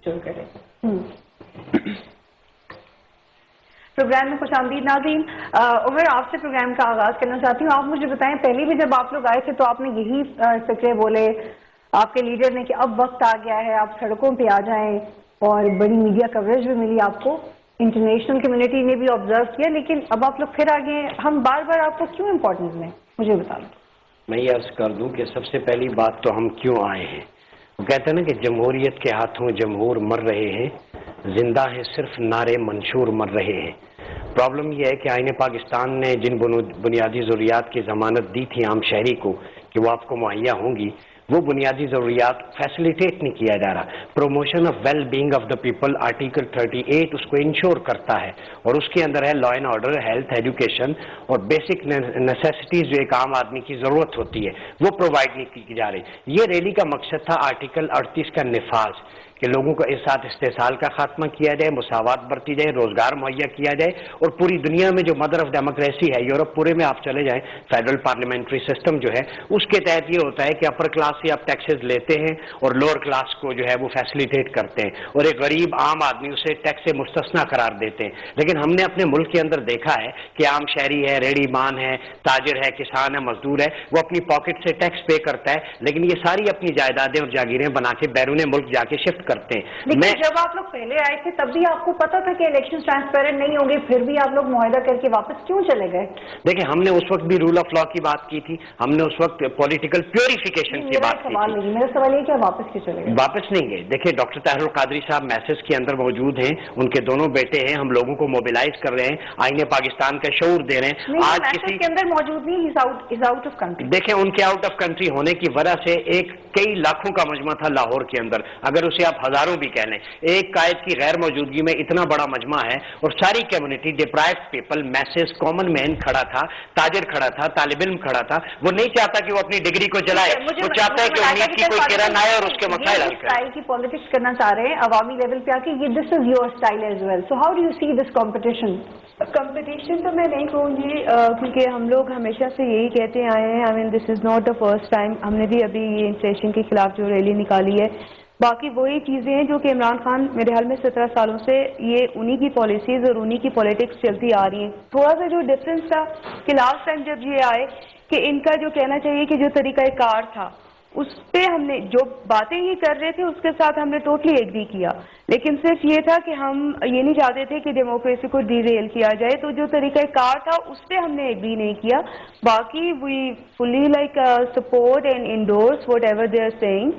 شروع کریں. پروگرام میں خوش آمدید ناظرین. عمر آپ سے پروگرام کا آغاز کرنا چاہتی ہوں. آپ مجھے بتائیں پہلے بھی جب آپ لوگ آئے تھے تو آپ نے یہی فکرے بولے آپ کے لیڈر نے کہ اب وقت آ گیا ہے آپ سڑکوں پہ آ جائیں, اور بڑی میڈیا کوریج بھی ملی آپ کو, انٹرنیشنل کمیونٹی نے بھی آبزرو کیا, لیکن اب آپ لوگ پھر آگے ہیں. ہم بار بار آپ کو کیوں امپورٹنس دیں, مجھے بتا دیں. میں یہ عرض کر دوں کہ سب سے پہلی بات تو ہم کیوں آئے ہیں. وہ کہتے ہیں نا کہ جمہوریت کے ہاتھوں جمہور مر رہے ہیں, زندہ ہیں صرف نعرے منشور مر رہے ہیں. پرابلم یہ ہے کہ آئین پاکستان نے جن بنیادی ضروریات کی ضمانت دی تھی عام شہری کو کہ وہ آپ کو مہیا ہوں گی, وہ بنیادی ضروریات فیسلیٹیٹ نہیں کیا جا رہا. Promotion of well being of the people article 38 اس کو انشور کرتا ہے, اور اس کے اندر ہے law and order, health, education اور بیسک نیسیسٹیز جو ایک عام آدمی کی ضرورت ہوتی ہے وہ پرووائڈ نہیں کی جا رہی. یہ ریلی کا مقصد تھا آرٹیکل 38 کا نفاذ, کہ لوگوں کو اس ساتھ استحصال کا خاتمہ کیا جائے, مساوات برتی جائے, روزگار مہیا کیا جائے, اور پوری دنیا میں جو مدر آف ڈیموکریسی ہے, یورپ پورے میں آپ چلے جائیں, فیڈرل پارلیمنٹری سسٹم جو ہے اس کے تحت یہ ہوتا ہے کہ اپر کلاس سے آپ ٹیکسز لیتے ہیں اور لوور کلاس کو جو ہے وہ فیسلیٹیٹ کرتے ہیں, اور ایک غریب عام آدمی اسے ٹیکس سے مستثنا قرار دیتے ہیں. لیکن ہم نے اپنے ملک کے اندر دیکھا ہے کہ عام شہری ہے, ریڑھی مان ہے, تاجر ہے, کسان ہے, مزدور ہے, وہ اپنی پاکٹ سے ٹیکس پے کرتا ہے, لیکن یہ ساری اپنی جائیدادیں اور جاگیریں بنا کے بیرون ملک جا کے شفٹ کرتے ہیں. لیکن جب آپ لوگ پہلے آئے تھے تب بھی آپ کو پتا تھا کہ الیکشن ٹرانسپیرنٹ نہیں ہوں گے, پھر بھی آپ لوگ معاہدہ کر کے واپس کیوں چلے گئے؟ دیکھیں ہم نے اس وقت بھی رول آف لا کی بات کی تھی, ہم نے اس وقت پولیٹیکل پیوریفیکیشن کی بات کی تھی. میرا سوال یہ کہ واپس کیوں چلے گئے؟ واپس نہیں گئے. دیکھیں ڈاکٹر طاہر القادری صاحب میسج کے اندر موجود ہیں, ان کے دونوں بیٹے ہیں, ہم لوگوں کو موبلائز کر رہے ہیں, آئین پاکستان کا شعور دے رہے ہیں. آج کسی کے اندر موجود نہیں, از آؤٹ آف کنٹری. دیکھیں ان کے آؤٹ آف کنٹری ہونے کی وجہ سے ایک کئی لاکھوں کا مجمع تھا لاہور کے اندر, اگر اسے آپ ہزاروں بھی کہہ لیں, ایک قائد کی غیر موجودگی میں اتنا بڑا مجمع ہے, اور ساری community, deprived people, masses, common man کھڑا تھا, تاجر کھڑا تھا, طالب علم کھڑا تھا. وہ نہیں چاہتا کہ وہ اپنی ڈگری کو جلائے, وہ چاہتا ہے کہ امید کی کوئی کرن آئے اور اس کے مسائل حل کرے. اسٹائل کی پالیٹکس کرنا چاہ رہے ہیں عوامی لیول پہ آ کے, یہ this is your style as well, so how do you see this competition? Competition تو میں نہیں کہوں گی, کیونکہ ہم لوگ ہمیشہ سے یہی کہتے آئے ہیں, I mean this is not the first time. ہم نے بھی ابھی یہ انفلیشن کے خلاف جو ریلی نکالی ہے, باقی وہی چیزیں ہیں جو کہ عمران خان میرے حال میں 17 سالوں سے یہ انہی کی پالیسیز اور انہی کی پولیٹکس چلتی آ رہی ہیں. تھوڑا سا جو ڈفرینس تھا کہ لاسٹ ٹائم جب یہ آئے کہ ان کا جو کہنا چاہیے کہ جو طریقہ کار تھا اس پہ ہم نے جو باتیں یہ کر رہے تھے اس کے ساتھ ہم نے ٹوٹلی ایگری کیا, لیکن صرف یہ تھا کہ ہم یہ نہیں چاہتے تھے کہ ڈیموکریسی کو ڈی ریل کیا جائے, تو جو طریقہ کار تھا اس پہ ہم نے ایگری نہیں کیا. باقی we fully like support and endorse whatever they are saying.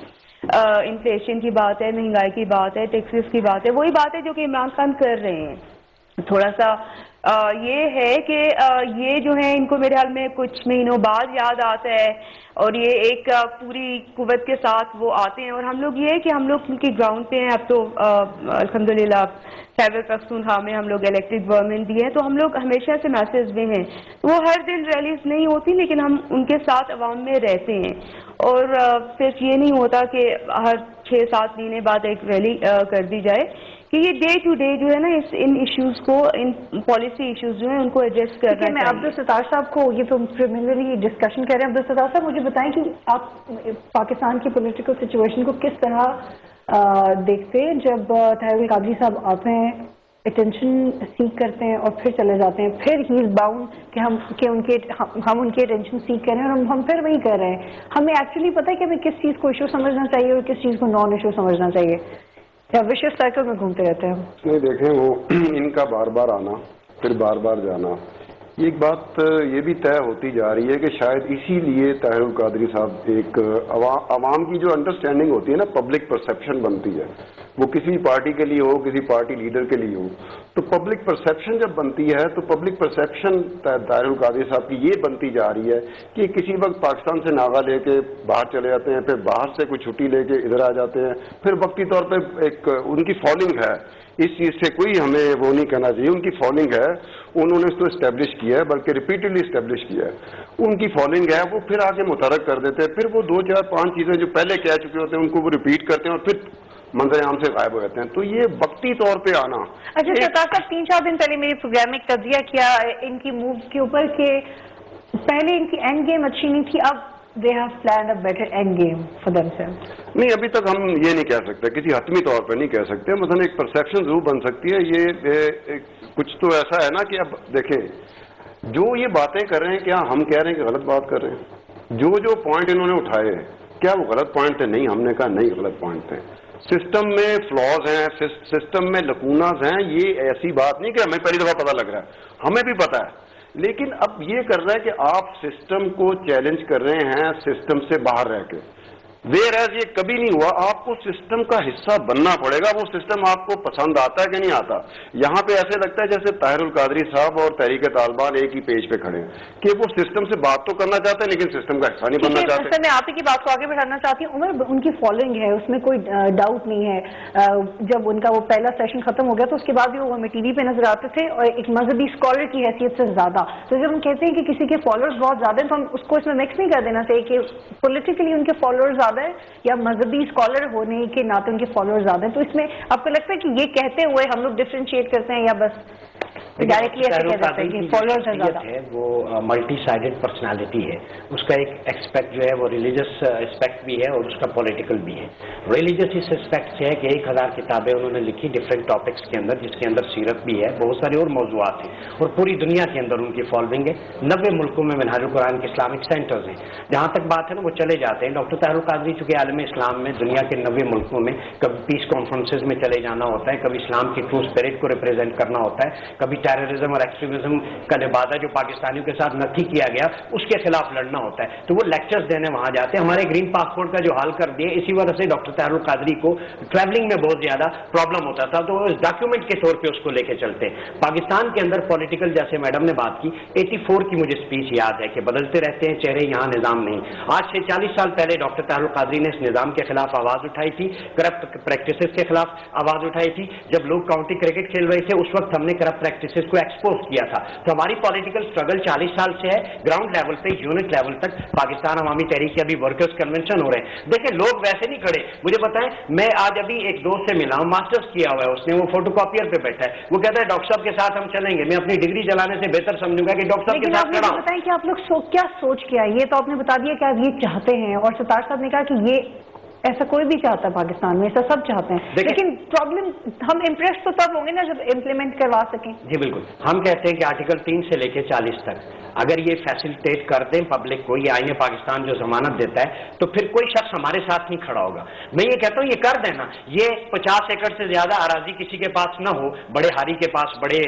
Inflation کی بات ہے, مہنگائی کی بات ہے, ٹیکسز کی بات ہے, وہی بات ہے جو کہ عمران خان کر رہے ہیں. تھوڑا سا یہ ہے کہ یہ جو ہے ان کو میرے حال میں کچھ مہینوں بعد یاد آتا ہے, اور یہ ایک پوری قوت کے ساتھ وہ آتے ہیں. اور ہم لوگ یہ ہے کہ ہم لوگ کیونکہ گراؤنڈ پہ ہیں, اب تو الحمدللہ خیبر پختونخوا میں ہم لوگ الیکٹڈ گورنمنٹ بھی ہیں, تو ہم لوگ ہمیشہ سے میسج میں ہیں. وہ ہر دن ریلیز نہیں ہوتی, لیکن ہم ان کے ساتھ عوام میں رہتے ہیں. اور صرف یہ نہیں ہوتا کہ ہر 6-7 مہینے بعد ایک ریلی کر دی جائے, کہ یہ ڈے ٹو ڈے جو ہے نا ان ایشوز کو, ان پالیسی ایشوز جو ہیں ان کو ایڈریس کرنا ہے. میں عبدالستار صاحب کو یہ تو پریلیمنری ڈسکشن کر رہے ہیں. عبدالستار صاحب مجھے بتائیں کہ آپ پاکستان کی پولیٹیکل سچویشن کو کس طرح دیکھتے ہیں جب طاہر القادری صاحب آتے ہیں, اٹینشن سیک کرتے ہیں اور پھر چلے جاتے ہیں, پھر ہی از باؤنڈ کہ ہم ان کے اٹینشن سیک کر رہے ہیں اور ہم پھر وہی کر رہے ہیں. ہمیں ایکچولی پتہ ہے کہ ہمیں کس چیز کو ایشو سمجھنا چاہیے اور کس چیز کو نان ایشو سمجھنا چاہیے, یا وشیس سائیکل میں گھومتے رہتے ہیں. نہیں دیکھیں, وہ ان کا بار بار آنا پھر بار بار جانا, ایک بات یہ بھی طے ہوتی جا رہی ہے کہ شاید اسی لیے طاہر القادری صاحب ایک عوام کی جو انڈرسٹینڈنگ ہوتی ہے نا, پبلک پرسیپشن بنتی ہے, وہ کسی پارٹی کے لیے ہو, کسی پارٹی لیڈر کے لیے ہو, تو پبلک پرسیپشن جب بنتی ہے تو پبلک پرسیپشن طاہر القادری صاحب کی یہ بنتی جا رہی ہے کہ کسی وقت پاکستان سے ناغہ لے کے باہر چلے جاتے ہیں, پھر باہر سے کوئی چھٹی لے کے ادھر آ جاتے ہیں, پھر وقتی طور پہ ایک ان کی فالوئنگ ہے. اس چیز سے کوئی ہمیں وہ نہیں کہنا چاہیے, ان کی فالوئنگ ہے, انہوں نے اس کو اسٹیبلش کیا ہے, بلکہ ریپیٹڈلی اسٹیبلش کیا ہے. ان کی فالوئنگ ہے, وہ پھر آگے متحرک کر دیتے ہیں, پھر وہ 2-4-5 چیزیں جو پہلے کہہ چکے ہوتے ہیں ان کو وہ ریپیٹ کرتے ہیں اور پھر منظر عام سے غائب ہو جاتے ہیں. تو یہ وقتی طور پہ آنا. اچھا ستار صاحب, 3-4 دن پہلے میرے پروگرام میں ایک تجزیہ کیا ان کی موو کے اوپر کہ پہلے ان کی اینڈ گیم اچھی نہیں تھی, اب they have planned a better end game for themselves? نہیں, ابھی تک ہم یہ نہیں کہہ سکتے, کسی حتمی طور پہ نہیں کہہ سکتے. مثلا ایک پرسیپشن ضرور بن سکتی ہے. یہ کچھ تو ایسا ہے نا کہ اب دیکھیں جو یہ باتیں کر رہے ہیں, کیا ہم کہہ رہے ہیں کہ غلط بات کر رہے ہیں؟ جو پوائنٹ انہوں نے اٹھائے کیا وہ غلط پوائنٹ تھے؟ نہیں, ہم نے کہا نہیں غلط پوائنٹ تھے. سسٹم میں فلاز ہیں, سسٹم میں لکوناز ہیں, یہ ایسی بات نہیں کہ ہمیں پہلی دفعہ پتہ لگ رہا ہے, ہمیں بھی پتہ ہے. لیکن اب یہ کر رہا ہے کہ آپ سسٹم کو چیلنج کر رہے ہیں سسٹم سے باہر رہ کے. ویئر ایز یہ کبھی نہیں ہوا. آپ کو سسٹم کا حصہ بننا پڑے گا. وہ سسٹم آپ کو پسند آتا ہے کہ نہیں آتا؟ یہاں پہ ایسے لگتا ہے جیسے طاہر القادری صاحب اور تحریک طالبان ایک ہی پیج پہ کھڑے ہیں کہ وہ سسٹم سے بات تو کرنا چاہتے ہیں لیکن سسٹم کا حصہ نہیں بننا چاہتے. میں آپ کی بات کو آگے بڑھانا چاہتی ہوں. عمر, ان کی فالوئنگ ہے, اس میں کوئی ڈاؤٹ نہیں ہے. جب ان کا وہ پہلا سیشن ختم ہو گیا تو اس کے بعد بھی وہ ہمیں ٹی وی پہ نظر آتے تھے اور ایک مذہبی اسکالر کی حیثیت سے زیادہ. تو جب ہم کہتے ہیں کہ کسی کے فالوورز بہت زیادہ ہیں تو ہم اس کو اس میں مکس نہیں کر دینا چاہیے کہ پولیٹیکلی ان کے فالوورز زیادہ ہیں یا مذہبی اسکالر ہونے کے ناطے ان کے فالوور زیادہ ہیں. تو اس میں آپ کو لگتا ہے کہ یہ کہتے ہوئے ہم لوگ ڈفرینشیٹ کرتے ہیں یا بس ڈائریکٹلی ایسے کہہ دیتے ہیں کہ فالوورز ہیں زیادہ؟ وہ ملٹی سائڈڈ پرسنالٹی ہے. اس کا ایک ایکسپیکٹ جو ہے وہ ریلیجس اسپیکٹ بھی ہے اور اس کا پولیٹیکل بھی ہے. ریلیجس اس اسپیکٹ سے ہے کہ 1000 کتابیں انہوں نے لکھی ڈفرینٹ ٹاپکس کے اندر, جس کے اندر سیرت بھی ہے, بہت سارے اور موضوعات ہیں, اور پوری دنیا کے اندر ان کی فالوئنگ ہے. 90 ملکوں میں منہاج القرآن کے اسلامک سینٹرز ہیں. جہاں تک بات ہے نا وہ چلے جاتے ہیں. ڈاکٹر طاہر القادری چونکہ عالم اسلام میں دنیا کے 90 ملکوں میں کبھی پیس کانفرنسز میں چلے جانا ہوتا ہے, کبھی اسلام کی ٹرو اسپرٹ کو ریپرزینٹ کرنا ہوتا ہے, کبھی ٹیررزم اور ایکسٹریمزم کا لبادہ جو پاکستانیوں کے ساتھ نتھی کیا گیا اس کے خلاف لڑنا ہوتا ہے. تو وہ لیکچرز دینے وہاں جاتے ہیں. ہمارے گرین پاسپورٹ کا جو حال کر دیے, اسی وجہ سے ڈاکٹر طاہر القادری کو ٹریولنگ میں بہت زیادہ پرابلم ہوتا تھا, تو اس ڈاکیومنٹ کے طور پہ اس کو لے کے چلتے ہیں. پاکستان کے اندر پولیٹیکل, جیسے میڈم نے بات کی, 84 کی مجھے اسپیچ یاد ہے کہ بدلتے رہتے ہیں چہرے, یہاں نظام نہیں. آج سے 40 سال پہلے ڈاکٹر طاہر القادری نے اس نظام کے خلاف آواز اٹھائی تھی, کرپٹ پریکٹسز کے خلاف آواز اٹھائی تھی. جب لوگ کاؤنٹی کرکٹ کھیل رہے تھے اس وقت ہم نے کرپٹ پریکٹسز کو ایکسپوز کیا تھا. تو ہماری پولیٹیکل اسٹرگل 40 سال سے ہے, گراؤنڈ لیول پہ, یونٹ لیول تک. پاکستان عوامی تحریک کے ابھی ورکرز کنونشن ہو رہے ہیں. دیکھیں لوگ ویسے نہیں کھڑے. مجھے بتائیں, میں آج ابھی ایک دوست سے ملا ہوں, ماسٹرز کیا ہوا ہے اس نے, وہ فوٹو کاپیئر پہ بیٹھا ہے, وہ کہتا ہے ڈاکٹر صاحب کے ساتھ ہم چلیں گے. میں اپنی ڈگری چلانے سے بہتر سمجھوں گا کہ ڈاکٹر صاحب کے ساتھ کھڑا ہوں. بتائیں کہ آپ لوگ کیا سوچ کے آئے؟ یہ تو آپ نے بتا دیا کہ آپ یہ چاہتے ہیں, اور ستار صاحب نے کہا کہ یہ ایسا کوئی بھی چاہتا ہے پاکستان میں, ایسا سب چاہتے ہیں, لیکن پرابلم ہم امپریس تو تب ہوں گے نا جب امپلیمنٹ کروا سکیں. جی بالکل. ہم کہتے ہیں کہ آرٹیکل 3 سے لے کے 40 تک اگر یہ فیسلٹیٹ کر دیں پبلک کو, یہ آئین پاکستان جو ضمانت دیتا ہے, تو پھر کوئی شخص ہمارے ساتھ نہیں کھڑا ہوگا. میں یہ کہتا ہوں یہ کر دینا. یہ 50 ایکڑ سے زیادہ اراضی کسی کے پاس نہ ہو, بڑے ہاری کے پاس, بڑے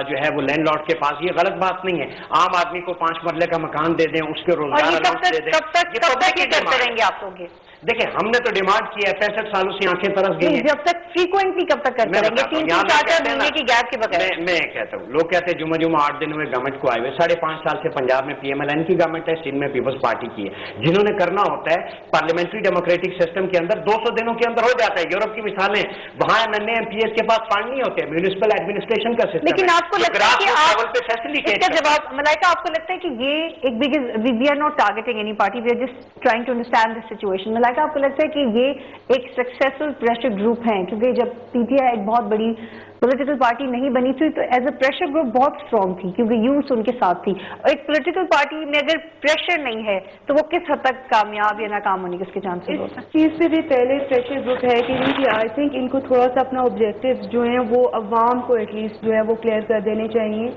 جو ہے وہ لینڈ لارڈ کے پاس, یہ غلط بات نہیں ہے. عام آدمی کو 5 مرلے کا مکان دے دیں, اس کے روزگار الاؤنس دے دیں. کب تک یہ کرتے رہیں گے آپ لوگ؟ دیکھیں ہم نے تو ڈیمانڈ کی ہے, 65 سالوں سے آنکھیں ترس گئی ہیں. جب تک فریکوینٹلی کب تک کرتے رہیں گے 3-4 مہینے کی گیپ کے بغیر؟ میں کہتا ہوں, لوگ کہتے ہیں جمعہ 8 دن میں گورنمنٹ کو آئے ہوئے. 5.5 سال سے پنجاب میں PMLN کی گورنمنٹ ہے, سندھ میں پیپلز پارٹی کی ہے. جنہوں نے کرنا ہوتا ہے پارلیمنٹری ڈیموکریٹک سسٹم کے اندر 200 دنوں کے اندر ہو جاتا ہے. یورپ کی مثالیں, وہاں MPs کے پاس فنڈ نہیں ہوتے, میونسپل ایڈمنسٹریشن کا سسٹم. لیکن آپ کو لگتا ہے کہ اس کا جواب ملائکہ, آپ کو لگتا ہے کہ یہ ایک we are not targeting any party, we are just trying to understand this situation. Malaika آپ کو لگتا ہے کہ یہ ایک سکسیسفل پریشر گروپ ہیں, کیونکہ جب PTI ایک بہت بڑی پولیٹیکل پارٹی نہیں بنی تھی تو ایز اے پریشر گروپ بہت اسٹرانگ تھی, کیونکہ یوتھ ان کے ساتھ تھی. اور ایک پولیٹیکل پارٹی میں اگر پریشر نہیں ہے تو وہ کس حد تک کامیاب یا ناکام ہونے کے اس کے چانسز ہوتے ہیں؟ اس چیز سے بھی پہلے پریشر گروپ ہے کہ آئی تھنک ان کو تھوڑا سا اپنا آبجیکٹو جو ہیں وہ عوام کو ایٹ لیسٹ جو ہے وہ کلیئر کر دینے چاہیے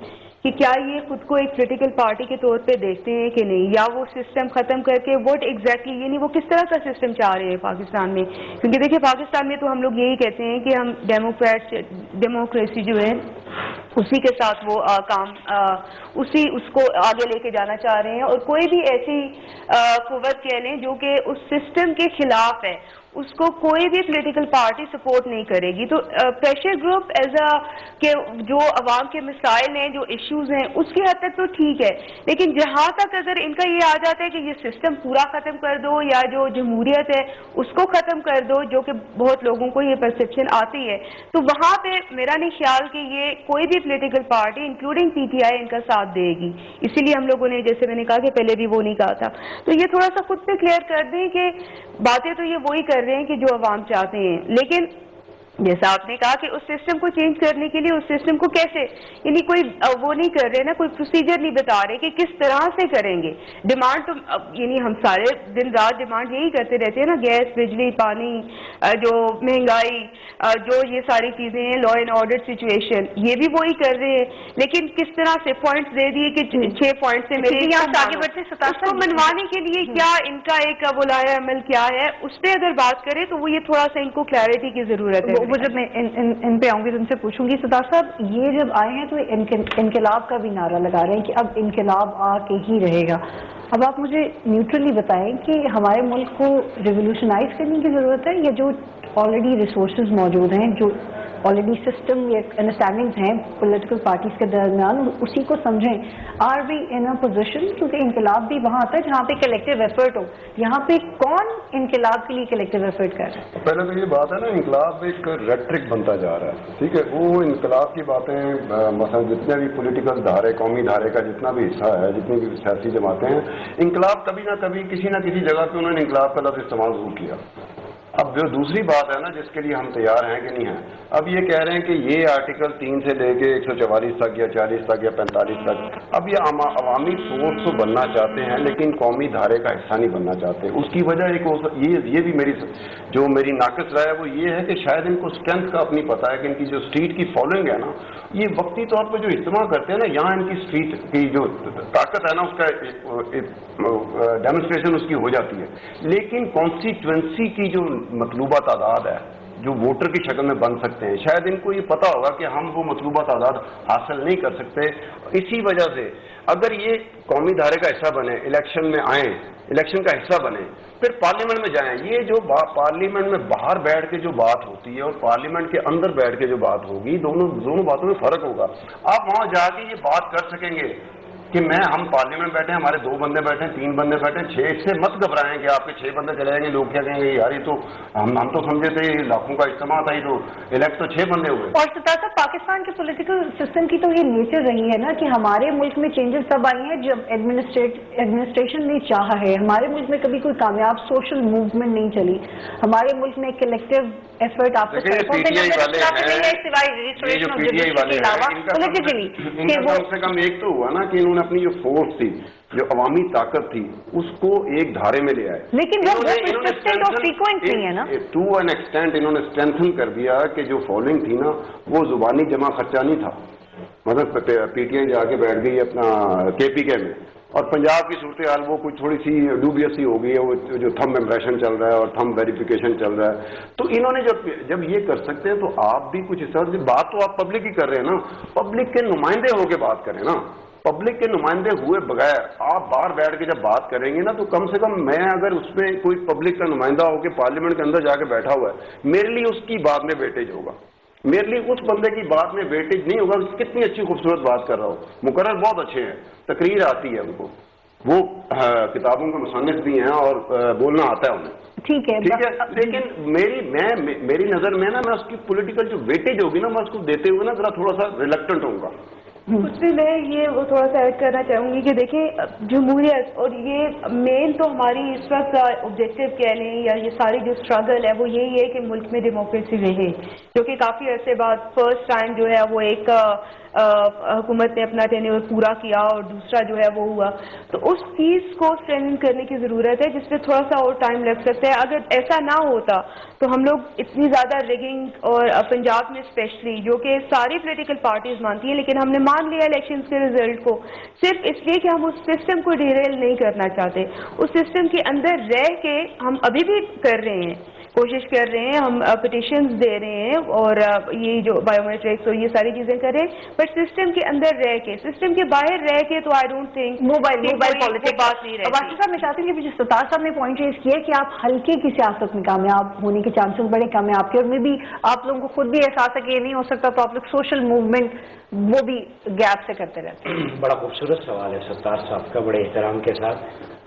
کہ کیا یہ خود کو ایک پولیٹیکل پارٹی کے طور پہ دیکھتے ہیں کہ نہیں, یا وہ سسٹم ختم کر کے واٹ ایگزیکٹلی, یعنی وہ کس طرح کا سسٹم چاہ رہے ہیں پاکستان میں. کیونکہ دیکھیں پاکستان میں تو ہم لوگ یہی کہتے ہیں کہ ہم ڈیموکریسی جو ہے اسی کے ساتھ وہ کام اس کو آگے لے کے جانا چاہ رہے ہیں, اور کوئی بھی ایسی قوت کہہ لیں جو کہ اس سسٹم کے خلاف ہے اس کو کوئی بھی پولیٹیکل پارٹی سپورٹ نہیں کرے گی. تو پریشر گروپ ایز اے کہ جو عوام کے مسائل ہیں, جو ایشوز ہیں, اس کی حد تک تو ٹھیک ہے, لیکن جہاں تک اگر ان کا یہ آ جاتا ہے کہ یہ سسٹم پورا ختم کر دو یا جو جمہوریت ہے اس کو ختم کر دو, جو کہ بہت لوگوں کو یہ پرسیپشن آتی ہے, تو وہاں پہ میرا نہیں خیال کہ یہ کوئی بھی پولیٹیکل پارٹی انکلوڈنگ PTI ان کا ساتھ دے گی. اسی لیے ہم لوگوں نے, جیسے میں نے کہا کہ پہلے بھی وہ نہیں کہا تھا, تو یہ تھوڑا سا خود پہ کلیئر کر دیں کہ باتیں تو یہ وہی کر رہے ہیں کہ جو عوام چاہتے ہیں, لیکن جیسا آپ نے کہا کہ اس سسٹم کو چینج کرنے کے لیے اس سسٹم کو کیسے، یعنی کوئی وہ نہیں کر رہے نا، کوئی پروسیجر نہیں بتا رہے کہ کس طرح سے کریں گے. ڈیمانڈ تو یعنی ہم سارے دن رات ڈیمانڈ یہی کرتے رہتے ہیں نا، گیس، بجلی، پانی، جو مہنگائی، جو یہ ساری چیزیں ہیں، لا اینڈ آرڈر سچویشن، یہ بھی وہی کر رہے ہیں. لیکن کس طرح سے پوائنٹس دے دیے کہ 6 پوائنٹ سے میرے یہاں آگے بڑھتے اس کو منوانے کے لیے کیا ان کا ایک ولاء عمل کیا ہے، اس پہ اگر بات کریں تو وہ یہ تھوڑا سا ان کو کلیئرٹی کی ضرورت ہے. وہ جب میں ان پہ آؤں گی تو ان سے پوچھوں گی. ستار صاحب، یہ جب آئے ہیں تو انقلاب کا بھی نعرہ لگا رہے ہیں کہ اب انقلاب آ کے ہی رہے گا. اب آپ مجھے نیوٹرلی بتائیں کہ ہمارے ملک کو ریولیوشنائز کرنے کی ضرورت ہے، یا جو آلریڈی ریسورسز موجود ہیں، جو آلریڈی سسٹم یا انڈرسٹینڈنگز ہیں پولیٹیکل پارٹیز کے درمیان، اسی کو سمجھیں. Are we in a position, کیونکہ انقلاب بھی وہاں آتا ہے جہاں پہ کلیکٹیو ایفرٹ ہو. یہاں پہ کون انقلاب کے لیے کلیکٹیو ایفرٹ کر رہا ہے؟ پہلے تو یہ بات ہے نا، انقلاب ایک ریٹرک بنتا جا رہا ہے. ٹھیک ہے، وہ انقلاب کی باتیں مثلا جتنے بھی پولیٹیکل دھارے، قومی دھارے کا جتنا بھی حصہ ہے، جتنی بھی سیاسی جماعتیں ہیں، انقلاب کبھی نہ کبھی کسی نہ کسی جگہ پہ انہوں نے انقلاب کا لفظ استعمال ضرور کیا. اب جو دوسری بات ہے نا، جس کے لیے ہم تیار ہیں کہ نہیں ہیں، اب یہ کہہ رہے ہیں کہ یہ آرٹیکل 3 سے لے کے 144 تک یا 40 تک یا 45 تک، اب یہ عوامی فورس تو بننا چاہتے ہیں لیکن قومی دھارے کا حصہ نہیں بننا چاہتے. اس کی وجہ یہ بھی میری ناقص رائے ہے وہ یہ ہے کہ شاید ان کو اسٹرینتھ کا اپنی پتہ ہے کہ ان کی جو اسٹریٹ کی فالوئنگ ہے نا، یہ وقتی طور پہ جو اجتماع کرتے ہیں نا، یہاں ان کی اسٹریٹ کی جو طاقت ہے نا، اس کا ڈیمونسٹریشن اس کی ہو جاتی ہے. لیکن کانسٹیٹوئنسی کی جو مطلوبہ تعداد ہے، جو ووٹر کی شکل میں بن سکتے ہیں، شاید ان کو یہ پتا ہوگا کہ ہم وہ مطلوبہ تعداد حاصل نہیں کر سکتے. اسی وجہ سے اگر یہ قومی دھارے کا حصہ بنے، الیکشن میں آئیں، الیکشن کا حصہ بنے، پھر پارلیمنٹ میں جائیں. یہ جو پارلیمنٹ میں باہر بیٹھ کے جو بات ہوتی ہے اور پارلیمنٹ کے اندر بیٹھ کے جو بات ہوگی، دونوں باتوں میں فرق ہوگا. آپ وہاں جا کے یہ بات کر سکیں گے کہ ہم پارلیمنٹ بیٹھے ہیں، ہمارے 2 بندے بیٹھے ہیں، 3 بندے بیٹھے ہیں، 6. اس سے مت گھبرائیں کہ آپ کے 6 بندے چلے جائیں گے. لوگ کیا کہیں گے، یار یہ تو ہم تو سمجھے تھے لاکھوں کا اجتماع تھا، یہ تو الیکٹ تو 6 بندے ہوئے. اور ستار صاحب، پاکستان کے پولیٹیکل سسٹم کی تو یہ نیچر رہی ہے نا کہ ہمارے ملک میں چینجز تب آئی ہیں جب ایڈمنسٹریشن نے چاہا ہے. ہمارے ملک میں کبھی کوئی کامیاب سوشل موومنٹ نہیں چلی. ہمارے ملک میں کلیکٹیو ایفرٹ آپ کم سے کم ایک تو ہوا نا کہ انہوں نے اپنی جو فورس تھی، جو عوامی طاقت تھی، اس کو ایک دھارے میں لے آئے. لیکن ٹو این ایکسٹینٹ انہوں نے اسٹرینتھن کر دیا کہ جو فالوئنگ تھی نا، وہ زبانی جمع خرچہ نہیں تھا. مطلب پی ٹی آئی جا کے بیٹھ گئی اپنا کے پی کے میں، اور پنجاب کی صورتحال وہ کچھ تھوڑی سی ڈوبیس سی ہو گئی ہے، وہ جو تھمب امپریشن چل رہا ہے اور تھمب ویریفیکیشن چل رہا ہے. تو انہوں نے جب یہ کر سکتے ہیں تو آپ بھی کچھ اس طرح بات تو آپ پبلک ہی کر رہے ہیں نا، پبلک کے نمائندے ہو کے بات کریں نا. پبلک کے نمائندے ہوئے بغیر آپ باہر بیٹھ کے جب بات کریں گے نا، تو کم سے کم میں اگر اس میں کوئی پبلک کا نمائندہ ہو کے پارلیمنٹ کے اندر جا کے بیٹھا ہوا ہے، میرے لیے اس کی بات میں ویٹیج ہوگا. میرے لیے اس بندے کی بات میں ویٹیج نہیں ہوگا کتنی اچھی خوبصورت بات کر رہا ہو. مقرر بہت اچھے ہیں، تقریر آتی ہے ان کو، وہ کتابوں کے مصنف بھی ہیں اور بولنا آتا ہے انہیں. ٹھیک ہے، لیکن میری نظر میں نا، میں اس کی پولیٹیکل جو ویٹیج ہوگی نا، میں اس کو دیتے ہوئے نا ذرا تھوڑا سا ریلیکٹنٹ ہوں گا. اس میں یہ وہ تھوڑا سا ایڈ کرنا چاہوں گی کہ دیکھیں، جمہوریت اور یہ مین تو ہماری اس وقت آبجیکٹو کہہ لیں یا یہ ساری جو اسٹرگل ہے وہ یہی ہے کہ ملک میں ڈیموکریسی رہے، جو کہ کافی عرصے بعد فرسٹ ٹائم جو ہے وہ ایک حکومت نے اپنا ٹینیور پورا کیا اور دوسرا جو ہے وہ ہوا. تو اس چیز کو اسٹرینتھن کرنے کی ضرورت ہے جس پہ تھوڑا سا اور ٹائم لگ سکتا ہے. اگر ایسا نہ ہوتا تو ہم لوگ اتنی زیادہ ریگنگ، اور پنجاب میں اسپیشلی جو کہ ساری پولیٹیکل پارٹیز مانتی ہیں، لیکن ہم نے مان لیا الیکشنز کے رزلٹ کو صرف اس لیے کہ ہم اس سسٹم کو ڈیریل نہیں کرنا چاہتے. اس سسٹم کے اندر رہ کے ہم ابھی بھی کر رہے ہیں، کوشش کر رہے ہیں، ہم پٹیشنز دے رہے ہیں اور یہ جو بایو میٹرکس اور یہ ساری چیزیں کر رہے ہیں، بٹ سسٹم کے اندر رہ کے، سسٹم کے باہر رہ کے تو I don't think mobile politics بات نہیں رہتی. باشر صاحب، میں چاہتی ہوں کہ ستار صاحب نے پوائنٹ ریز کیا کہ آپ ہلکے کی سیاست میں کامیاب ہونے کے چانسز بڑے کم ہیں آپ کے، اور میں بھی آپ لوگوں کو خود بھی احساس ہے کہ یہ نہیں ہو سکتا، تو آپ لوگ سوشل موومنٹ وہ بھی گیپ سے کرتے رہتے ہیں. بڑا خوبصورت سوال ہے ستار صاحب کا، بڑے احترام کے ساتھ.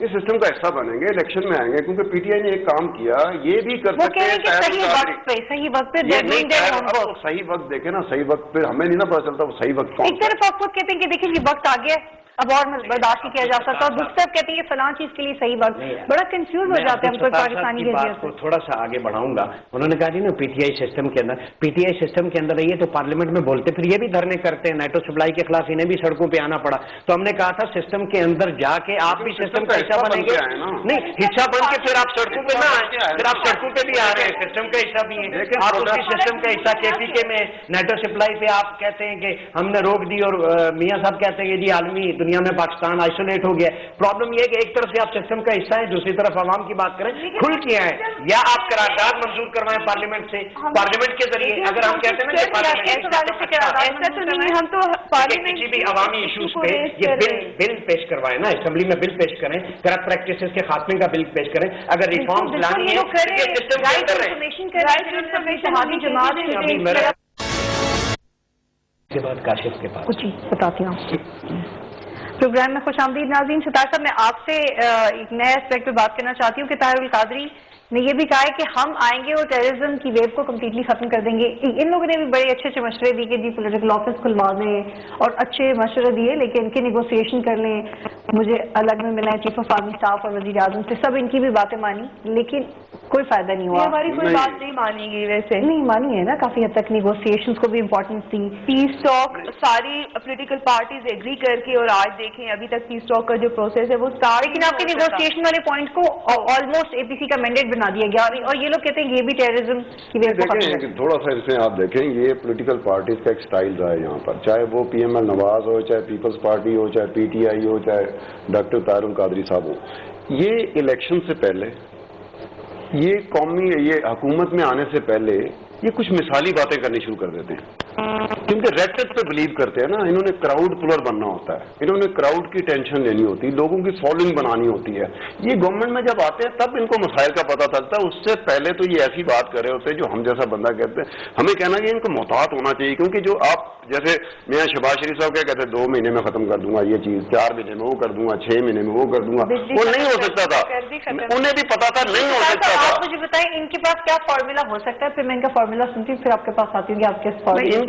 اس سسٹم کا حصہ بنیں گے، الیکشن میں آئیں گے، کیونکہ پی ٹی آئی نے ایک کام کیا، یہ بھی کر سکتے ہیں صحیح وقت پہ صحیح وقت دیکھیں نا، صحیح وقت پہ ہمیں نہیں نا پتا چلتا وہ صحیح وقت کون. ایک طرف آپ خود کہتے ہیں کہ دیکھیں یہ وقت آ گیا اب اور برداشت نہیں کیا جا سکتا، اور دوسری طرف کہتے ہیں یہ فلاں چیز کے لیے صحیح وقت. بڑا کنفیوز ہو جاتے ہیں ہم کوئی پاکستانی کے بات کو تھوڑا سا آگے بڑھاؤں گا. انہوں نے کہا جی نا پی ٹی آئی سسٹم کے اندر، پی ٹی آئی سسٹم کے اندر رہیے تو پارلیمنٹ میں بولتے، پھر یہ بھی دھرنے کرتے ہیں نیٹو سپلائی کے خلاف، انہیں بھی سڑکوں پہ آنا پڑا. تو ہم نے کہا تھا سسٹم کے اندر جا کے آپ بھی سسٹم کا حصہ بنیں گے. نہیں، حصہ بن کے پھر آپ سڑکوں پہ نہ آئیں، پھر آپ سڑکوں پہ بھی آ رہے ہیں، سسٹم کا حصہ بھی ہیں آپ، اس کی سسٹم کا حصہ. کے پی کے میں نیٹو سپلائی پہ آپ کہتے ہیں کہ ہم نے روک دی، اور میاں صاحب کہتے ہیں کہ جی عالمی دنیا میں پاکستان آئسولیٹ ہو گیا. پرابلم یہ ہے کہ ایک طرف سے آپ سسٹم کا حصہ ہیں، دوسری طرف عوام کی بات کریں، کھل کے آئیں، یا آپ قرارداد منظور کروائیں پارلیمنٹ سے، پارلیمنٹ کے ذریعے. اگر ہم کہتے ہیں نا ایسا تو نہیں، ہم تو پارلیمنٹ کسی بھی عوامی ایشوز پہ یہ بل پیش کروائیں نا، اسمبلی میں بل پیش کریں، کرپٹ پریکٹسز کے خاتمے کا بل پیش کریں. اگر ریفارمز لانی ہے سسٹم کے اندر کے بعد کاشف کے پاس کچھ بتاتی ہوں. پروگرام میں خوش آمدید ناظرین. ستار صاحب میں آپ سے ایک نئے اسپیکٹ پہ بات کرنا چاہتی ہوں کہ طاہر القادری نے یہ بھی کہا ہے کہ ہم آئیں گے اور ٹیررزم کی ویو کو کمپلیٹلی ختم کر دیں گے. ان لوگوں نے بھی بڑے اچھے اچھے مشورے دیے کہ جی پولیٹیکل آفس کھلوا دیں اور اچھے مشورے دیے، لیکن ان کی نیگوسیشن کر لیں. مجھے الگ میں ملا ہے چیف آف آرمی اسٹاف اور وزیر اعظم سے، سب ان کی بھی باتیں مانی لیکن کوئی فائدہ نہیں ہوا. ہماری کوئی بات نہیں مانی گئی، ویسے نہیں مانی ہے نا، کافی حد تک نیگوسیشنز کو بھی امپورٹنس دی. پیس ٹاک ساری پولیٹیکل پارٹیز ایگری کر کے، اور آج دیکھیں ابھی تک پیس ٹاک کا جو پروسیس ہے وہ اسٹارٹ. لیکن آپ کے نیگوسیشن والے پوائنٹ کو آلموسٹ اے پی سی کا مینڈیٹ بنا دیا گیا، اور یہ لوگ کہتے ہیں یہ بھی ٹیررزم کی ویو کو ختم کریں. تھوڑا سا اس میں آپ دیکھیں، یہ پولیٹیکل پارٹیز کا ایک سٹائل رہا ہے یہاں پر، چاہے وہ پی ایم ایل نواز ہو، چاہے پیپلز پارٹی ہو، چاہے پی ٹی آئی ہو، چاہے ڈاکٹر طاہر القادری صاحب ہو. یہ الیکشن سے پہلے، یہ قومی، یہ حکومت میں آنے سے پہلے یہ کچھ مثالی باتیں کرنی شروع کر دیتے ہیں، کیونکہ ریکٹ پہ بلیو کرتے ہیں نا. انہوں نے کراؤڈ پلر بننا ہوتا ہے، انہوں نے کراؤڈ کی ٹینشن لینی ہوتی ہے، لوگوں کی فالوئنگ بنانی ہوتی ہے. یہ گورنمنٹ میں جب آتے ہیں تب ان کو مسائل کا پتہ چلتا ہے. اس سے پہلے تو یہ ایسی بات کر رہے ہوتے ہیں جو ہم جیسا بندہ کہتے ہیں. ہمیں کہنا کہ ان کو محتاط ہونا چاہیے، کیونکہ جو آپ جیسے میاں شہباز شریف صاحب کیا کہتے ہیں 2 مہینے میں ختم کر دوں گا یہ چیز، 4 مہینے میں وہ کر دوں گا، 6 مہینے میں وہ کر دوں گا، وہ نہیں ہو سکتا تھا. انہیں بھی پتا تھا نہیں ہو سکتا تھا. آپ مجھے بتائیں ان کے پاس کیا فارمولا ہو سکتا ہے، پھر میں ان کا فارمولا سنتی ہوں، پھر آپ کے پاس آتی ہوں کہ آپ کے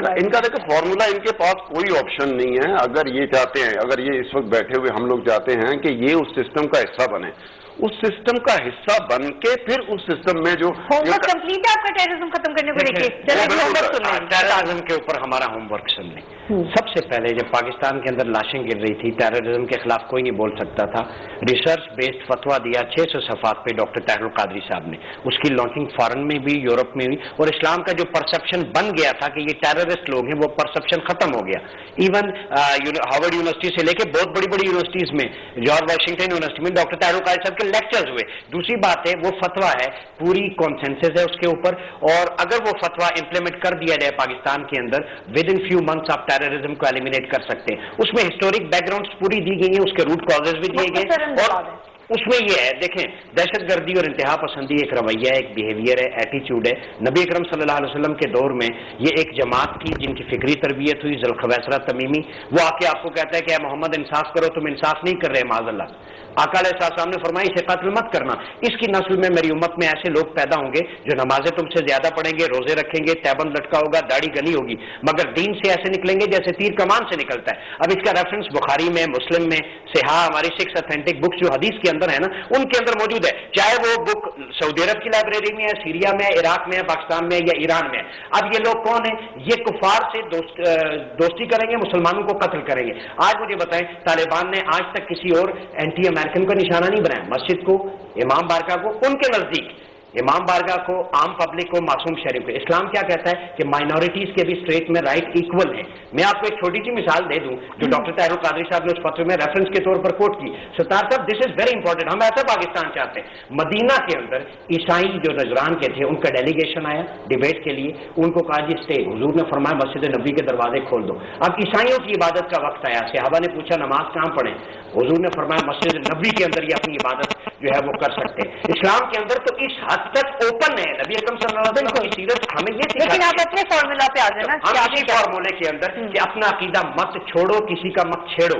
ان کا دیکھو فارمولا، ان کے پاس کوئی آپشن نہیں ہے. اگر یہ چاہتے ہیں، اگر یہ اس وقت بیٹھے ہوئے ہم لوگ چاہتے ہیں کہ یہ اس سسٹم کا حصہ بنے، اس سسٹم کا حصہ بن کے پھر اس سسٹم میں جو ہوم ورک کمپلیٹ ہے آپ کا ٹیررزم ختم کرنے کو لے کے. ٹیررزم کے اوپر ہمارا ہوم ورک سن لیں. سب سے پہلے جب پاکستان کے اندر لاشیں گر رہی تھی، ٹیررزم کے خلاف کوئی نہیں بول سکتا تھا. ریسرچ بیسڈ فتویٰ دیا 600 صفحات پہ ڈاکٹر طاہر القادری صاحب نے. اس کی لانچنگ فارن میں بھی، یورپ میں بھی، اور اسلام کا جو پرسپشن بن گیا تھا کہ یہ ٹیررسٹ لوگ ہیں، وہ پرسپشن ختم ہو گیا. ایون ہارورڈ یونیورسٹی سے لے کے بہت بڑی بڑی یونیورسٹیز میں، جارج واشنگٹن یونیورسٹی میں ڈاکٹر طاہر القادری صاحب کے لیکچرز ہوئے. دوسری بات ہے وہ فتویٰ ہے، پوری کانسنسس ہے اس کے اوپر، اور اگر وہ فتویٰ امپلیمنٹ کر دیا جائے پاکستان کے اندر، ود ان فیو منتھس آپ ٹیررزم کو ایلیمینیٹ کر سکتے ہیں. اس میں ہسٹورک بیک گراؤنڈس پوری دی گئی ہیں، اس کے روٹ کازز بھی دیے گئے، اور اس میں یہ ہے دیکھیں دہشت گردی اور انتہا پسندی ایک رویہ ہے، ایک بیہیویئر ہے، ایٹیچیوڈ ہے. نبی اکرم صلی اللہ علیہ وسلم کے دور میں یہ ایک جماعت تھی جن کی فکری تربیت ہوئی، ذوالخویسرہ تمیمی. وہ آ کے آپ کو کہتا ہے کہ اے محمد انصاف کرو، تم انصاف نہیں کر رہے، معاذ اللہ. آقا علیہ السلام نے فرمایا اسے قتل مت کرنا. اس کی نسل میں میری امت میں ایسے لوگ پیدا ہوں گے جو نمازیں تم سے زیادہ پڑھیں گے، روزے رکھیں گے، تیبند لٹکا ہوگا، داڑھی گنی ہوگی، مگر دین سے ایسے نکلیں گے جیسے تیر کمان سے نکلتا ہے. اب اس کا ریفرنس بخاری میں، مسلم میں، صحاح ہماری 6 اتھینٹک بکس جو حدیث کے اندر ہے نا، ان کے اندر موجود ہے. چاہے وہ بک سعودی عرب کی لائبریری میں ہے، سیریا میں ہے، عراق میں ہے، پاکستان میں ہے، یا ایران میں ہے. اب یہ لوگ کون ہیں؟ یہ کفار سے دوستی کریں گے، مسلمانوں کو قتل کریں گے. آج مجھے بتائیں طالبان نے آج تک کسی اور اینٹی امریکن کا نشانہ نہیں بنایا. مسجد کو، امام بارگاہ کو، ان کے نزدیک امام بارگاہ کو، عام پبلک کو، معصوم شریف کو. اسلام کیا کہتا ہے کہ مائنورٹیز کے بھی اسٹیٹ میں رائٹ ایکول ہیں. میں آپ کو ایک چھوٹی سی مثال دے دوں جو ڈاکٹر طاہر القادری صاحب نے اس فتوے میں ریفرنس کے طور پر کوٹ کی. ستار صاحب دس از ویری امپورٹنٹ، ہم ایسا پاکستان چاہتے ہیں. مدینہ کے اندر عیسائی جو نجران کے تھے ان کا ڈیلیگیشن آیا ڈیبیٹ کے لیے، ان کو کہا جی اسٹے. حضور نے فرمایا مسجد نبی کے دروازے کھول دو. اب عیسائیوں کی عبادت کا وقت آیا، صحابہ نے پوچھا نماز کہاں پڑھیں؟ حضور نے فرمایا مسجد نبی کے اندر یہ اپنی عبادت جو ہے وہ کر سکتے ہیں. اسلام کے اندر تو اس حد تک اوپن ہے. نبی اکرم صلی اللہ علیہ وسلم کی سیرت ہمیں یہ سکھاتی ہے. لیکن آپ اپنے فارمولا پہ آ جائیں نا، ہم اسی فارمولے کے اندر کہ اپنا عقیدہ مت چھوڑو، کسی کا مت چھیڑو.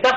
10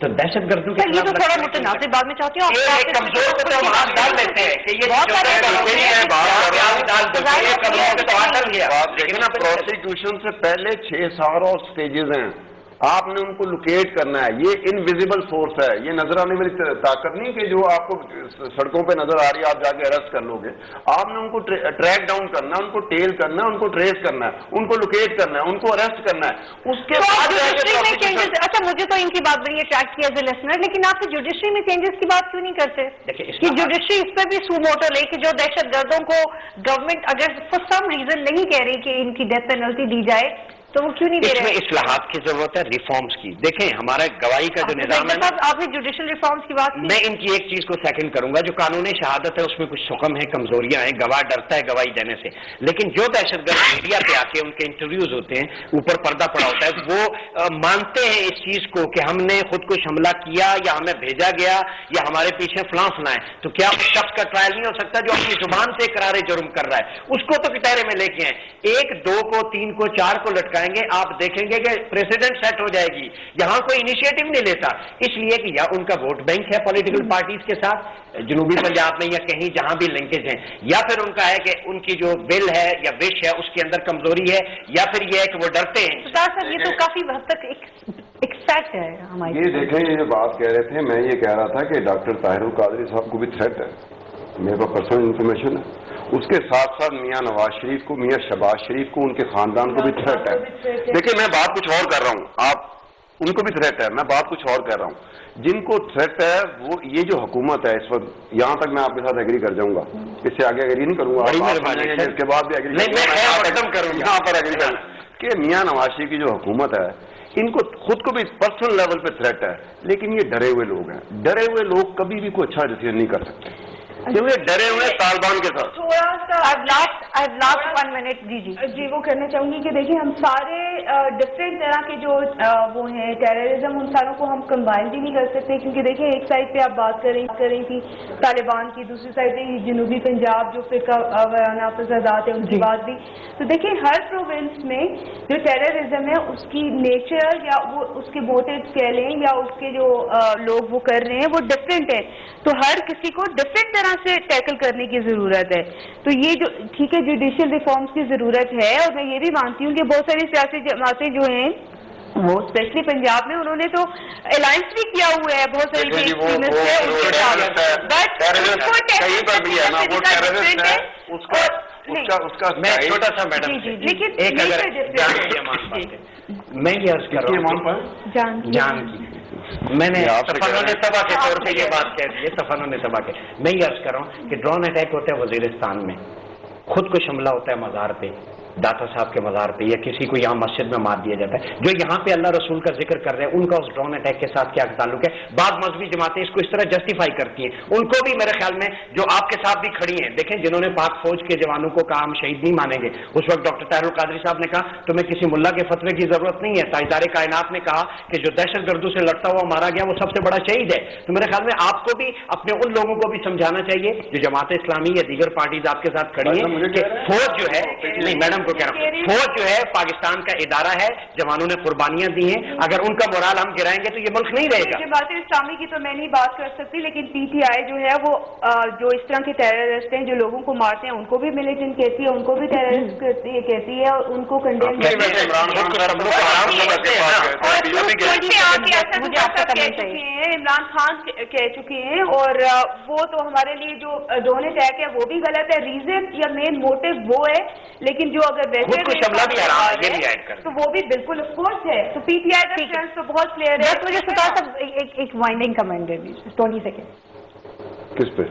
تو دہشت گردوں کے یہ تو تھوڑا متنازع بعد میں چاہتی ہوں کمزور کو تو ہم ہاتھ ڈال لیتے ہیں کہ یہ لیکن پروسیکیوشن سے پہلے 6 اور سٹیجز ہیں. آپ نے ان کو لوکیٹ کرنا ہے. یہ انویزیبل فورس ہے, یہ نظر آنے والی طاقت نہیں کہ جو آپ کو سڑکوں پہ نظر آ رہی ہے آپ جا کے اریسٹ کر لو گے. آپ نے ان کو ٹریک ڈاؤن کرنا ہے, ان کو ٹیل کرنا ہے, ان کو ٹریس کرنا ہے, ان کو لوکیٹ کرنا ہے, ان کو اریسٹ کرنا ہے. اس کے بعد اچھا مجھے تو ان کی بات بڑی اٹریکٹ کیا ایز اے لسنر, لیکن آپ جوڈیشری میں چینجز کی بات کیوں نہیں کرتے کہ جوڈیشری اس پہ بھی سو موٹو لے کہ جو دہشت گردوں کو گورنمنٹ اگر فور سم ریزن نہیں کہہ رہی کہ ان کی ڈیتھ پینلٹی دی جائے تو وہ کیوں نہیں دے رہے؟ اس میں اصلاحات کی ضرورت ہے, ریفارمز کی. دیکھیں ہمارا گواہی کا جو نظام ہے, آپ نے جوڈیشل ریفارمز کی بات کی, میں ان کی ایک چیز کو سیکنڈ کروں گا. جو قانون شہادت ہے اس میں کچھ سقم ہے, کمزوریاں ہیں, گواہ ڈرتا ہے گواہی دینے سے. لیکن جو دہشت گرد میڈیا پہ آ کے ان کے انٹرویوز ہوتے ہیں, اوپر پردہ پڑا ہوتا ہے, وہ مانتے ہیں اس چیز کو کہ ہم نے خود کو حملہ کیا یا ہمیں بھیجا گیا یا ہمارے پیچھے فلاں فلاں ہے. تو کیا اس شخص کا ٹرائل نہیں ہو سکتا جو اپنی زبان سے اقرار جرم کر رہا ہے؟ اس کو تو کٹہرے میں لے کے آئیں, 1 2 کو 3 کو 4 کو لٹکائیں گے, آپ دیکھیں گے کہ پریسیڈنٹ سیٹ ہو جائے گی. یہاں کوئی انیشیٹو نہیں لیتا, اس لیے کہ یا ان کا ووٹ بینک ہے پولیٹیکل پارٹیز کے ساتھ جنوبی پنجاب میں یا کہیں جہاں بھی لنکیج ہیں, یا پھر ان کا ہے کہ ان کی جو بل ہے یا وش ہے اس کے اندر کمزوری ہے, یا پھر یہ ہے کہ وہ ڈرتے ہیں. صاحب یہ تو کافی حد تک ایک فیکٹ ہے ہماری. یہ دیکھیں, یہ بات کہہ رہے تھے, میں یہ کہہ رہا تھا کہ ڈاکٹر طاہر القادری صاحب کو بھی تھریٹ ہے, میرے پاس پرسنل انفارمیشن ہے. اس کے ساتھ ساتھ میاں نواز شریف کو, میاں شہباز شریف کو, ان کے خاندان کو بھی تھریٹ ہے. دیکھیں میں بات کچھ اور کر رہا ہوں, آپ ان کو بھی تھریٹ ہے, میں بات کچھ اور کر رہا ہوں. جن کو تھریٹ ہے وہ یہ جو حکومت ہے اس وقت, یہاں تک میں آپ کے ساتھ ایگری کر جاؤں گا, اس سے آگے ایگری نہیں کروں گا, اس کے بعد بھی ایگری کروں گا کہ میاں نواز شریف کی جو حکومت ہے ان کو خود کو بھی پرسنل لیول پہ تھریٹ ہے. لیکن یہ ڈرے ہوئے لوگ ہیں, ڈرے ہوئے لوگ کبھی بھی کوئی اچھا ڈیسیژن نہیں کر سکتے کیونکہ ڈرے ہوئے طالبان کے ساتھ. تھوڑا سا لاسٹ 1 منٹ جی وہ کرنا چاہوں گی کہ دیکھیں ہم سارے ڈفرینٹ طرح کے جو وہ ہیں ٹیررزم, ان ساروں کو ہم کمبائن بھی نہیں کر سکتے, کیونکہ دیکھیں ایک سائڈ پہ آپ بات کر رہی تھی طالبان کی, دوسری سائڈ پہ جنوبی پنجاب جو فرقہ وارانہ فسادات ہے ان کی بات بھی. تو دیکھیں ہر پروونس میں جو ٹیررزم ہے اس کی نیچر یا وہ اس کے موٹیوز کہہ لیں یا اس کے جو لوگ وہ کر رہے ہیں وہ ڈفرینٹ ہے. تو ہر کسی کو ڈفرینٹ طرح سے ٹیکل کرنے کی ضرورت ہے. تو یہ جو ٹھیک ہے جوڈیشل ریفارمز کی ضرورت ہے, اور میں یہ بھی مانتی ہوں کہ بہت ساری سیاسی جماعتیں جو ہیں وہ اسپیشلی پنجاب میں انہوں نے تو الائنس بھی کیا ہوا ہے بہت ساری میں چھوٹا سا میڈم لیکن میں یہ عرض کر رہا ہوں جان کی, میں نے تفنن صبا کے طور پہ یہ بات کہہ دی ہے, تفنن صبا کے. میں یہ عرض کر رہا ہوں کہ ڈرون اٹیک ہوتا ہے وزیرستان میں, خود کو حملہ ہوتا ہے مزار پہ, داتا صاحب کے مزار پہ, یا کسی کو یہاں مسجد میں مار دیا جاتا ہے. جو یہاں پہ اللہ رسول کا ذکر کر رہے ہیں ان کا اس ڈرون اٹیک کے ساتھ کیا تعلق ہے؟ بعض مذہبی جماعتیں اس کو اس طرح جسٹیفائی کرتی ہیں, ان کو بھی میرے خیال میں جو آپ کے ساتھ بھی کھڑی ہیں, دیکھیں جنہوں نے پاک فوج کے جوانوں کو کہا ہم شہید نہیں مانیں گے, اس وقت ڈاکٹر طاہر القادری صاحب نے کہا تمہیں کسی ملا کے فتوے کی ضرورت نہیں ہے, تاجدار کائنات نے کہا کہ جو دہشت گردوں سے لڑتا ہوا مارا گیا وہ سب سے بڑا شہید ہے. تو میرے خیال میں آپ کو بھی اپنے ان لوگوں کو بھی سمجھانا چاہیے جو جماعت اسلامی یا دیگر پارٹیز آپ کے ساتھ کھڑی ہیں کہ فوج جو ہے, نہیں میڈم کو کہہ رہا ہوں, فوج جو ہے پاکستان کا ادارہ ہے, جوانوں نے قربانیاں دی ہیں, اگر ان کا مورال ہم گرائیں گے تو یہ ملک نہیں رہے گا. جماعت اسلامی کی تو میں نہیں بات کر سکتی, لیکن پی ٹی آئی جو ہے وہ جو اس طرح کے ٹیررسٹ ہیں جو لوگوں کو مارتے ہیں ان کو بھی ملیٹنٹ کہتی ہے, ان کو بھی ٹیررسٹ کہتی ہے, اور ان کو کنڈیم عمران خان کہہ چکے ہیں, اور وہ تو ہمارے لیے جو ڈرون اٹیک ہے وہ بھی غلط ہے, ریزن یا مین موٹو وہ ہے, لیکن جو اگر تو وہ بھی بالکل آف کورس ہے. تو پی ٹی آئی کا تو بہت کلیئر ہے. مجھے ایک وائنڈنگ کمنٹ دے دیجیے 20 سیکنڈ کس پہ,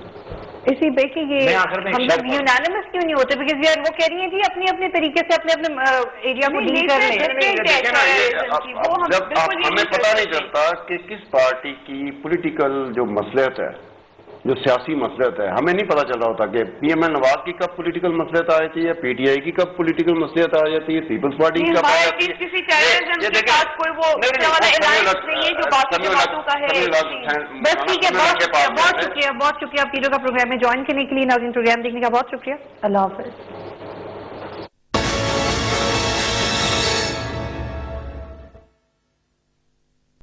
اسی پہ کہ یہ ہم لوگ یونانیمس کیوں نہیں ہوتے, بیکاز یار وہ کہہ رہی ہیں جی اپنے اپنے طریقے سے اپنے اپنے ایریا کو ڈیل کر رہے ہیں. جب ہمیں پتہ نہیں چلتا کہ کس پارٹی کی پولیٹیکل جو مصلحت ہے, جو سیاسی مصلحت ہے, ہمیں نہیں پتا چل رہا ہوتا کہ پی ایم ایل نواز کی کب پولیٹیکل مصلحت آ جاتی ہے, پی ٹی آئی کی کب پولیٹیکل مصلحت آ جاتی ہے, پیپلز پارٹی کی کب آ جاتی ہے. کسی ٹیررزم کے ساتھ کوئی وہ والا الائنس نہیں ہے جو باقی جماعتوں کا ہے. بس ٹھیک ہے, بہت شکریہ آپ پیرو کا پروگرام میں جوائن کرنے کے لیے. ناظرین پروگرام دیکھنے کا بہت شکریہ. اللہ حافظ.